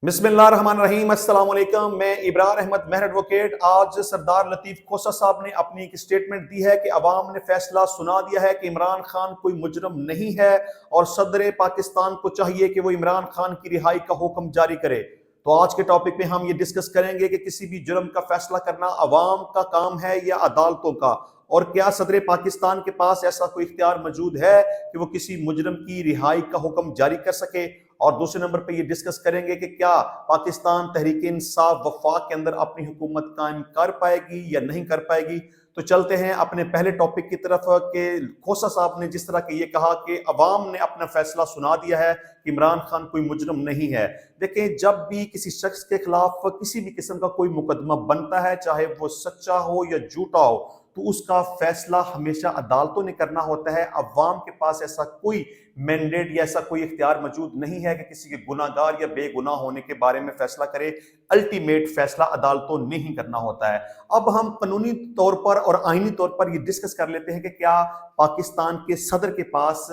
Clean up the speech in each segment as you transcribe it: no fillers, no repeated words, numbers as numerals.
बिस्मिल्लाहिर्रहमानिर्रहीम, अस्सलाम वालेकुम। मैं इब्रार अहमद मेहर एडवोकेट। आज सरदार लतीफ़ खोसा साहब ने अपनी एक स्टेटमेंट दी है कि अवाम ने फैसला सुना दिया है कि इमरान खान कोई मुजरम नहीं है और सदर पाकिस्तान को चाहिए कि वो इमरान खान की रिहाई का हुक्म जारी करे। तो आज के टॉपिक में हम ये डिस्कस करेंगे कि किसी भी जुर्म का फैसला करना अवाम का काम है या अदालतों का, और क्या सदर पाकिस्तान के पास ऐसा कोई इख्तियार मौजूद है कि वो किसी मुजरम की रिहाई का हुक्म जारी कर सके। और दूसरे नंबर पे ये डिस्कस करेंगे कि क्या पाकिस्तान तहरीक इंसाफ वफाक के अंदर अपनी हुकूमत कायम कर पाएगी या नहीं कर पाएगी। तो चलते हैं अपने पहले टॉपिक की तरफ कि खोसा साहब ने जिस तरह के ये कहा कि अवाम ने अपना फैसला सुना दिया है कि इमरान खान कोई मुजरम नहीं है। देखें, जब भी किसी शख्स के खिलाफ किसी भी किस्म का कोई मुकदमा बनता है, चाहे वो सच्चा हो या झूठा हो, तो उसका फैसला हमेशा अदालतों ने करना होता है। अवाम के पास ऐसा कोई मैंडेट या ऐसा कोई इख्तियार मौजूद नहीं है कि किसी के गुनाहगार या बेगुनाह होने के बारे में फैसला करे। अल्टीमेट फैसला अदालतों ने ही करना होता है। अब हम कानूनी तौर पर और आईनी तौर पर ये डिस्कस कर लेते हैं कि क्या पाकिस्तान के सदर के पास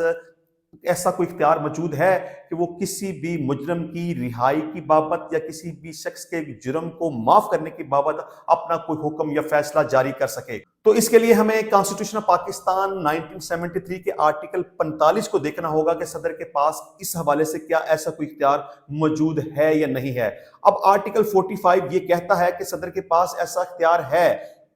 ऐसा कोई इख्तियार मौजूद है कि वो किसी भी मुजरम की रिहाई की बाबत या किसी भी शख्स के जुर्म को माफ करने की बाबत अपना कोई हुक्म या फैसला जारी कर सके। तो इसके लिए हमें कॉन्स्टिट्यूशन ऑफ पाकिस्तान 1973 के आर्टिकल 45 को देखना होगा कि सदर के पास इस हवाले से क्या ऐसा कोई इख्तियार मौजूद है या नहीं है। अब आर्टिकल 45 ये कहता है कि सदर के पास ऐसा इख्तियार है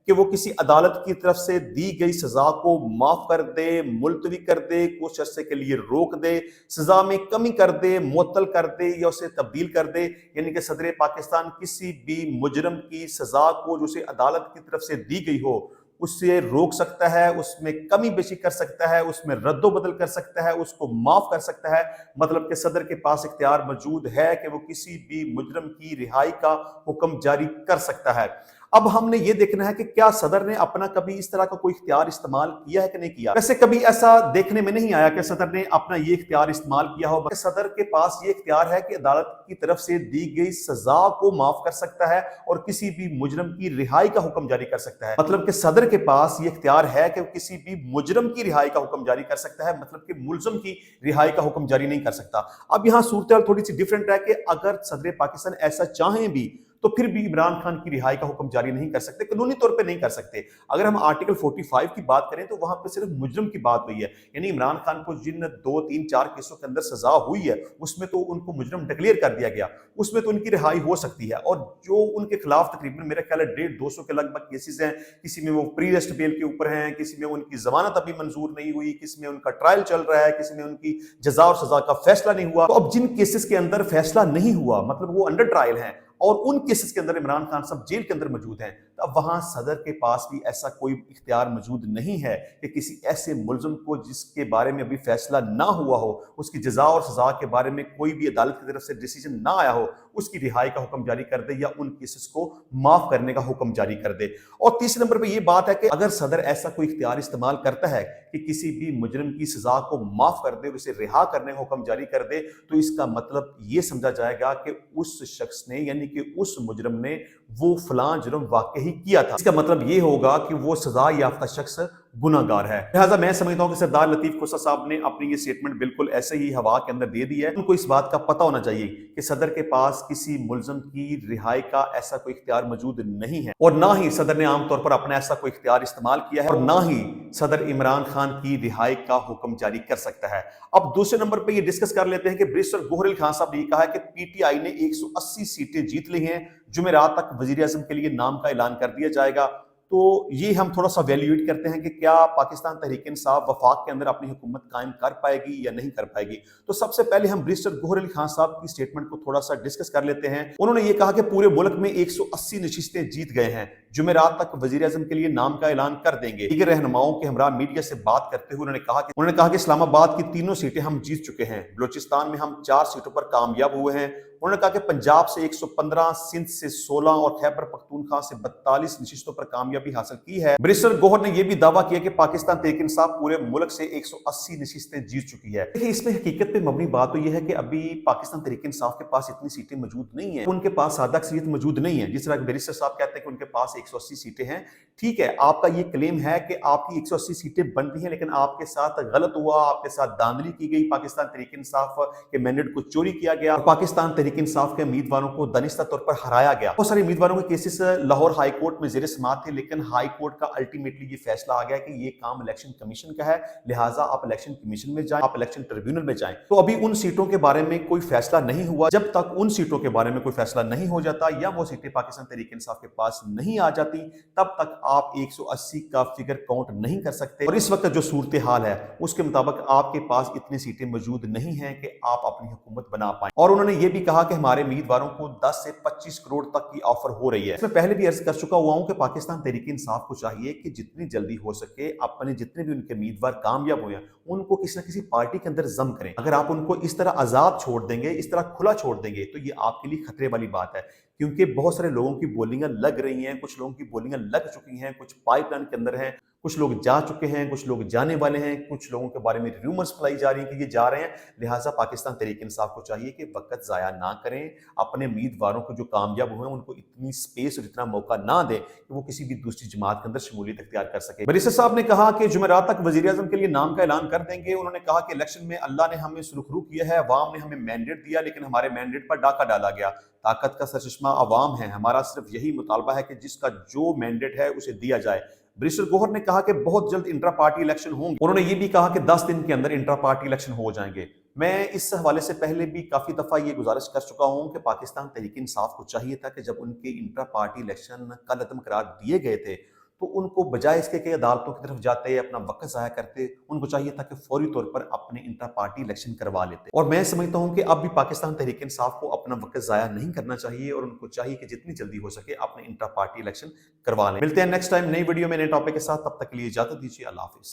कि वो किसी अदालत की तरफ से दी गई सजा को माफ कर दे, मुलतवी कर दे, कुछ अरसे के लिए रोक दे, सजा में कमी कर दे, मुअत्तल कर दे या उसे तब्दील कर दे। यानी कि सदर पाकिस्तान किसी भी मुजरम की सजा को जो उसे अदालत की तरफ से दी गई हो उससे रोक सकता है, उसमें कमी बेशी कर सकता है, उसमें रद्दो बदल कर सकता है, उसको माफ कर सकता है। मतलब कि सदर के पास इख्तियार मौजूद है कि वो किसी भी मुजरम की रिहाई का हुक्म जारी कर सकता है। अब हमने ये देखना है कि क्या सदर ने अपना कभी इस तरह का कोई इख्तियार इस्तेमाल किया है कि नहीं किया। वैसे कभी ऐसा देखने में नहीं आया कि सदर ने अपना ये इख्तियार इस्तेमाल किया हो। सदर के पास ये इख्तियार है कि अदालत की तरफ से दी गई सजा को माफ कर सकता है और किसी भी मुजरम की रिहाई का हुक्म जारी कर सकता है। मतलब कि सदर के पास ये इख्तियार है कि किसी भी मुजरम की रिहाई का हुक्म जारी कर सकता है, मतलब कि मुलजम की रिहाई का हुक्म जारी नहीं कर सकता। अब यहाँ सूरत थोड़ी सी डिफरेंट है कि अगर सदर पाकिस्तान ऐसा चाहें भी तो फिर भी इमरान खान की रिहाई का हुक्म जारी नहीं कर सकते, कानूनी तौर पे नहीं कर सकते। अगर हम आर्टिकल 45 की बात करें तो वहां पे सिर्फ मुजरम की बात हुई है, यानी इमरान खान को जिन 2, 3, 4 केसों के अंदर सजा हुई है उसमें तो उनको मुजरम डिक्लेयर कर दिया गया, उसमें तो उनकी रिहाई हो सकती है। और जो उनके खिलाफ तकरीबन मेरे ख्याल है 150-200 के लगभग केसेस हैं, किसी में वो प्री अरेस्ट बेल के ऊपर हैं, किसी में उनकी जमानत अभी मंजूर नहीं हुई, किसी में उनका ट्रायल चल रहा है, किसी में उनकी जजा और सजा का फैसला नहीं हुआ। तो अब जिन केसेस के अंदर फैसला नहीं हुआ, मतलब वो अंडर ट्रायल हैं और उन केसेस के अंदर इमरान खान साहब जेल के अंदर मौजूद हैं, तो अब वहां सदर के पास भी ऐसा कोई इख्तियार मौजूद नहीं है कि किसी ऐसे मुलजम को जिसके बारे में अभी फैसला ना हुआ हो, उसकी जजा और सजा के बारे में कोई भी अदालत की तरफ से डिसीजन ना आया हो, उसकी रिहाई का हुक्म जारी कर दे या उन केसेस को माफ करने का हुक्म जारी कर दे। और तीसरे नंबर पर यह बात है कि अगर सदर ऐसा कोई इख्तियार इस्तेमाल करता है कि किसी भी मुजरिम की सजा को माफ कर दे और उसे रिहा करने का हुक्म जारी कर दे, तो इसका मतलब ये समझा जाएगा कि उस शख्स ने, यानी कि उस मुजरिम ने वो फलां जुर्म वाकई किया था। इसका मतलब ये होगा कि वो सजा याफ्ता शख्स गुनाहगार है। लिहाजा मैं समझता हूं कि सरदार लतीफ खोसा साहब ने अपनी ये स्टेटमेंट बिल्कुल ऐसे ही हवा के अंदर दे दी है। उनको इस बात का पता होना चाहिए कि सदर के पास किसी मुलजम की रिहाई का ऐसा कोई इख्तियार मौजूद नहीं है, और ना ही सदर ने आमतौर पर अपना ऐसा कोई इख्तियार इस्तेमाल किया है, और ना ही सदर इमरान खान की रिहाई का हुक्म जारी कर सकता है। अब दूसरे नंबर पर यह डिस्कस कर लेते हैं कि बैरिस्टर गोहर अली खान साहब ने कहा है कि पीटीआई ने 180 सीटें जीत ली हैं, जुमेरात तक वजीर आजम के लिए नाम का ऐलान कर दिया जाएगा। तो ये हम थोड़ा सा वैल्यूएट करते हैं कि क्या पाकिस्तान तहरीक इंसाफ वफाक के अंदर अपनी हुकूमत कायम कर पाएगी या नहीं कर पाएगी। तो सबसे पहले हम बैरिस्टर गोहर अली खान साहब की स्टेटमेंट को थोड़ा सा डिस्कस कर लेते हैं। उन्होंने ये कहा कि पूरे मुल्क में 180 नशिस्तें जीत गए हैं, जुमेरात तक वजीर आजम के लिए नाम का ऐलान कर देंगे। दीगर रहनुमाओं के हमरा मीडिया से बात करते हुए उन्होंने कहा कि इस्लामाबाद की 3 सीटें हम जीत चुके हैं, बलोचिस्तान में हम 4 सीटों पर कामयाब हुए हैं। उन्होंने कहा कि पंजाब से 115, सिंध से 16 और खैबर पख्तूनख्वा से 42 नशिस्तों पर कामयाबी हासिल की है। बैरिस्टर गोहर ने यह भी दावा किया कि पाकिस्तान तहरीक इंसाफ पूरे मुल्क से 180 नशिस्तें जीत चुकी है। देखिए, इसमें हकीकत पे मबनी बात तो यह है कि अभी पाकिस्तान तहरीक इंसाफ के पास इतनी सीटें मौजूद नहीं है, उनके पास सादा अक्सरियत मौजूद नहीं है। जिस तरह बैरिस्टर साहब कहते हैं कि उनके पास 180 सीटें हैं। ठीक है, आपका ये क्लेम है कि आपकी 180 सीटें बनती हैं, लेकिन आपके साथ गलत हुआ, आपके साथ धांधली की गई, पाकिस्तान तहरीक इंसाफ के मैंडेट को चोरी किया गया और पाकिस्तान तहरीक इंसाफ के उम्मीदवारों को दानिस्ता तौर पर हराया गया। बहुत सारे उम्मीदवारों के केसेस लाहौर हाई कोर्ट में ज़ेर समाअत थे, लेकिन हाई कोर्ट का अल्टीमेटली ये फैसला आ गया कि ये काम इलेक्शन कमीशन का है, लिहाजा आप इलेक्शन कमीशन में जाएं, आप इलेक्शन ट्रिब्यूनल में जाएं। तो अभी उन सीटों के बारे में कोई फैसला नहीं हुआ। जब तक उन सीटों के बारे में कोई फैसला नहीं हो जाता या वो सीटें पाकिस्तान तहरीक इंसाफ के पास नहीं आ जाती, तब तक आप 180 का फिगर काउंट नहीं कर सकते। और इस वक्त जो सूरत हाल है उसके मुताबिक आपके पास इतनी सीटें मौजूद नहीं हैं कि आप अपनी हुकूमत बना पाएं। और उन्होंने ये भी कहा कि हमारे उम्मीदवारों को 10 से 25 करोड़ तक की ऑफर हो रही है। इसमें पहले भी अर्ज कर चुका हुआ हूं कि पाकिस्तान तहरीक इंसाफ को चाहिए कि जितनी जल्दी हो सके अपने जितने भी उनके उम्मीदवार कामयाब हुए हैं उनको किसी न किसी पार्टी के अंदर जम करें। अगर आप उनको इस तरह आजाद छोड़ देंगे, इस तरह खुला छोड़ देंगे, तो ये आपके लिए खतरे वाली बात है, क्योंकि बहुत सारे लोगों की बोलियां लग रही हैं, कुछ लोगों की बोलियां लग चुकी हैं, कुछ पाइपलाइन के अंदर हैं, कुछ लोग जा चुके हैं, कुछ लोग जाने वाले हैं, कुछ लोगों के बारे में रूमर्स फैलाई जा रही हैं कि ये जा रहे हैं। लिहाजा पाकिस्तान तहरीक इंसाफ को चाहिए कि वक्त ज़ाया ना करें, अपने उम्मीदवारों को जो कामयाब हुए हैं उनको इतनी स्पेस और इतना मौका ना दें कि वो किसी भी दूसरी जमात के अंदर शमूलियत इख्तियार कर सके। बैरिस्टर साहब ने कहा कि जुमेरात तक वज़ीर-ए-आज़म के लिए नाम का ऐलान कर देंगे। उन्होंने कहा कि इलेक्शन में अल्लाह ने हमें सुरखरू किया है, अवाम ने हमें मैंडेट दिया, लेकिन हमारे मैंडेट पर डाका डाला गया। ताकत का सरचश्मा अवाम है, हमारा सिर्फ यही मुतालबा है कि जिसका जो मैंडेट है उसे दिया जाए। बैरिस्टर गौहर ने कहा कि बहुत जल्द इंट्रा पार्टी इलेक्शन होंगे। उन्होंने ये भी कहा कि 10 दिन के अंदर इंट्रा पार्टी इलेक्शन हो जाएंगे। मैं इस हवाले से पहले भी काफी दफा ये गुजारिश कर चुका हूं कि पाकिस्तान तहरीक इंसाफ को चाहिए था कि जब उनके इंट्रा पार्टी इलेक्शन कल अदम करार दिए गए थे तो उनको बजाय इसके कि अदालतों की तरफ जाते, अपना वक्त ज़ाया करते, उनको चाहिए था कि फौरी तौर पर अपने इंट्रा पार्टी इलेक्शन करवा लेते। और मैं समझता हूं कि अब भी पाकिस्तान तहरीक इंसाफ को अपना वक्त ज़ाया नहीं करना चाहिए और उनको चाहिए कि जितनी जल्दी हो सके अपने इंट्रा पार्टी इलेक्शन करवा लें। मिलते हैं नेक्स्ट टाइम नई वीडियो में नए टॉपिक के साथ, तब तक के लिए इजाजत दीजिए। अल्लाह हाफिज़।